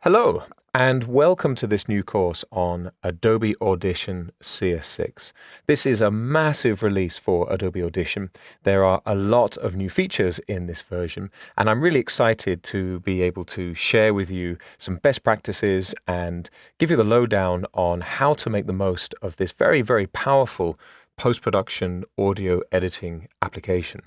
Hello, and welcome to this new course on Adobe Audition CS6. This is a massive release for Adobe Audition. There are a lot of new features in this version, and I'm really excited to be able to share with you some best practices and give you the lowdown on how to make the most of this very, very powerful post-production audio editing application.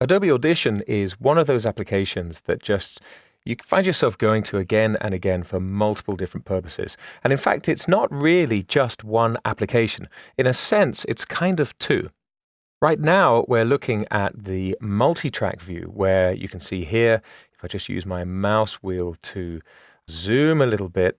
Adobe Audition is one of those applications that just you find yourself going to again and again for multiple different purposes. And in fact, it's not really just one application. In a sense, it's kind of two. Right now, we're looking at the multi-track view where you can see here, if I just use my mouse wheel to zoom a little bit,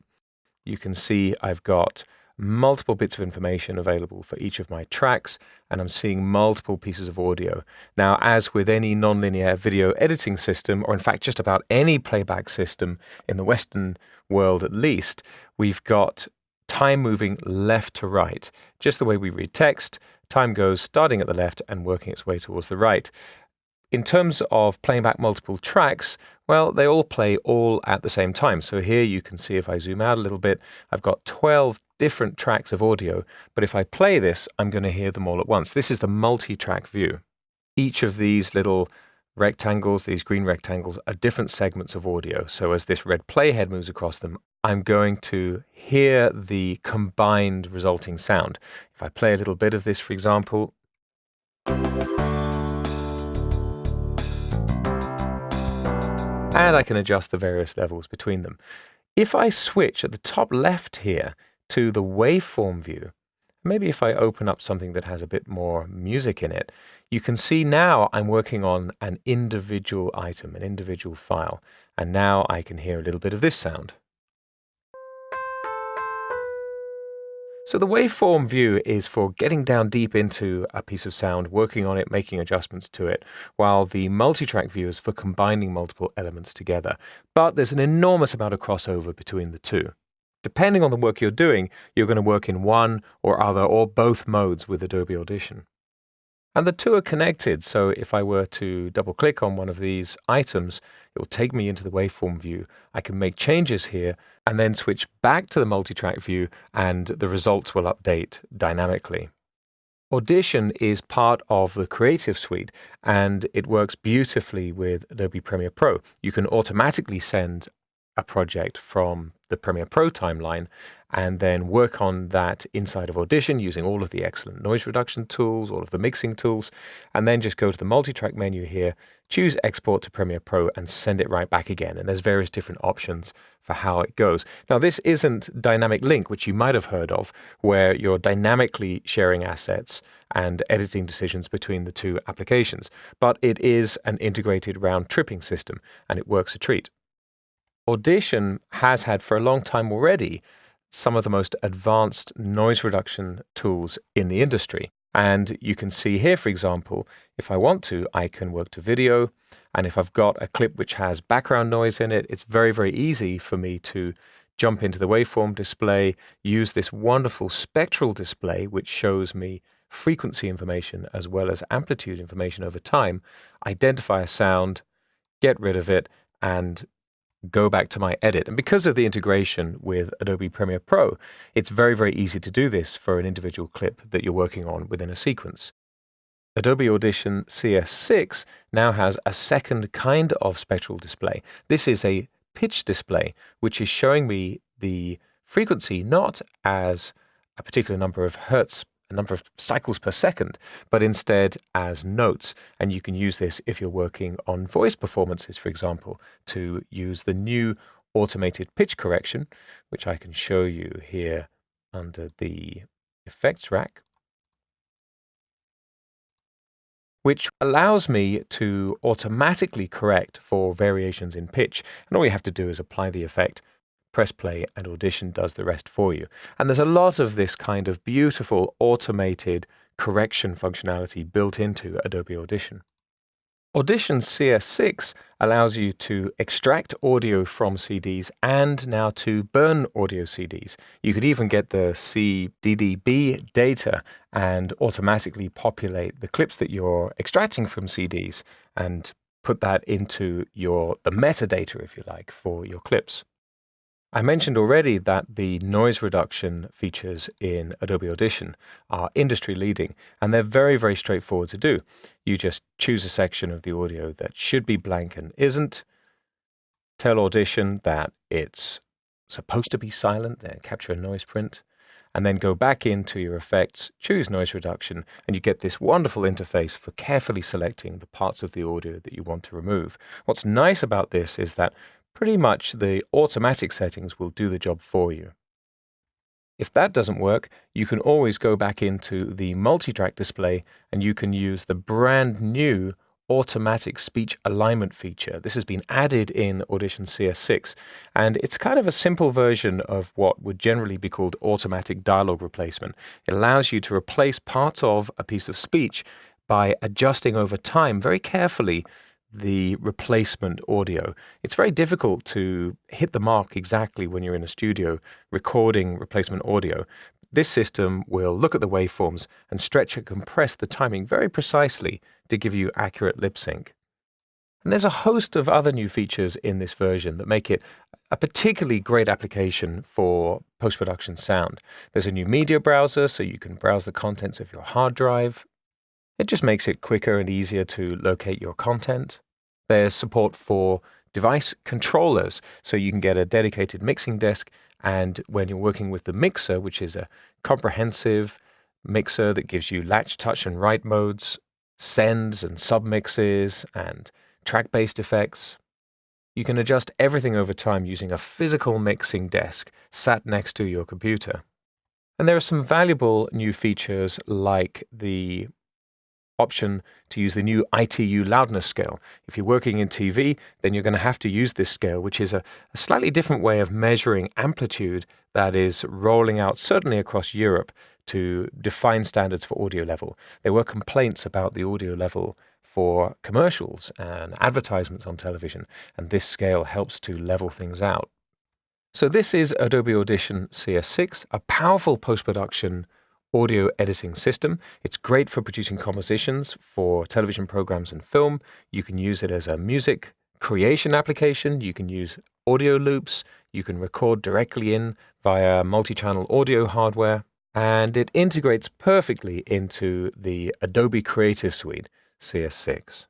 you can see I've got multiple bits of information available for each of my tracks, and I'm seeing multiple pieces of audio. Now, as with any nonlinear video editing system, or in fact just about any playback system in the Western world at least, we've got time moving left to right. Just the way we read text, time goes starting at the left and working its way towards the right. In terms of playing back multiple tracks, well, they all play all at the same time. So here you can see if I zoom out a little bit, I've got 12 different tracks of audio, but if I play this, I'm going to hear them all at once. This is the multi-track view. Each of these little rectangles, these green rectangles, are different segments of audio. So as this red playhead moves across them, I'm going to hear the combined resulting sound. If I play a little bit of this, for example, and I can adjust the various levels between them. If I switch at the top left here to the waveform view, maybe if I open up something that has a bit more music in it, you can see now I'm working on an individual item, an individual file, and now I can hear a little bit of this sound. So the waveform view is for getting down deep into a piece of sound, working on it, making adjustments to it, while the multi-track view is for combining multiple elements together. But there's an enormous amount of crossover between the two. Depending on the work you're doing, you're going to work in one or other or both modes with Adobe Audition. And the two are connected, so if I were to double-click on one of these items, it will take me into the waveform view. I can make changes here and then switch back to the multi-track view, and the results will update dynamically. Audition is part of the Creative Suite, and it works beautifully with Adobe Premiere Pro. You can automatically send a project from the Premiere Pro timeline and then work on that inside of Audition using all of the excellent noise reduction tools, all of the mixing tools, and then just go to the multi-track menu here, choose Export to Premiere Pro and send it right back again. And there's various different options for how it goes. Now, this isn't Dynamic Link, which you might have heard of, where you're dynamically sharing assets and editing decisions between the two applications, but it is an integrated round-tripping system, and it works a treat. Audition has had for a long time already some of the most advanced noise reduction tools in the industry. And you can see here, for example, if I want to, I can work to video. And if I've got a clip which has background noise in it, it's very, very easy for me to jump into the waveform display, use this wonderful spectral display, which shows me frequency information as well as amplitude information over time, identify a sound, get rid of it, and go back to my edit. And because of the integration with Adobe Premiere Pro, it's very, very easy to do this for an individual clip that you're working on within a sequence. Adobe Audition CS6 now has a second kind of spectral display. This is a pitch display, which is showing me the frequency not as a particular number of hertz, a number of cycles per second, but instead as notes. And you can use this if you're working on voice performances, for example, to use the new automated pitch correction, which I can show you here under the effects rack, which allows me to automatically correct for variations in pitch. And all you have to do is apply the effect, press play, and Audition does the rest for you. And there's a lot of this kind of beautiful automated correction functionality built into Adobe Audition. Audition CS6 allows you to extract audio from CDs and now to burn audio CDs. You could even get the CDDB data and automatically populate the clips that you're extracting from CDs and put that into the metadata, if you like, for your clips. I mentioned already that the noise reduction features in Adobe Audition are industry leading, and they're very, very straightforward to do. You just choose a section of the audio that should be blank and isn't, tell Audition that it's supposed to be silent, then capture a noise print, and then go back into your effects, choose noise reduction, and you get this wonderful interface for carefully selecting the parts of the audio that you want to remove. What's nice about this is that pretty much the automatic settings will do the job for you. If that doesn't work, you can always go back into the multi-track display and you can use the brand new automatic speech alignment feature. This has been added in Audition CS6, and it's kind of a simple version of what would generally be called automatic dialogue replacement. It allows you to replace parts of a piece of speech by adjusting over time very carefully the replacement audio. It's very difficult to hit the mark exactly when you're in a studio recording replacement audio. This system will look at the waveforms and stretch and compress the timing very precisely to give you accurate lip sync. And there's a host of other new features in this version that make it a particularly great application for post-production sound. There's a new media browser, so you can browse the contents of your hard drive. It just makes it quicker and easier to locate your content. There's support for device controllers, so you can get a dedicated mixing desk, and when you're working with the mixer, which is a comprehensive mixer that gives you latch, touch, and write modes, sends and submixes, and track-based effects, you can adjust everything over time using a physical mixing desk sat next to your computer. And there are some valuable new features like the option to use the new ITU loudness scale. If you're working in TV, then you're going to have to use this scale, which is a slightly different way of measuring amplitude that is rolling out certainly across Europe to define standards for audio level. There were complaints about the audio level for commercials and advertisements on television, and this scale helps to level things out. So this is Adobe Audition CS6, a powerful post-production audio editing system. It's great for producing compositions for television programs and film. You can use it as a music creation application. You can use audio loops. You can record directly in via multi-channel audio hardware. And it integrates perfectly into the Adobe Creative Suite CS6.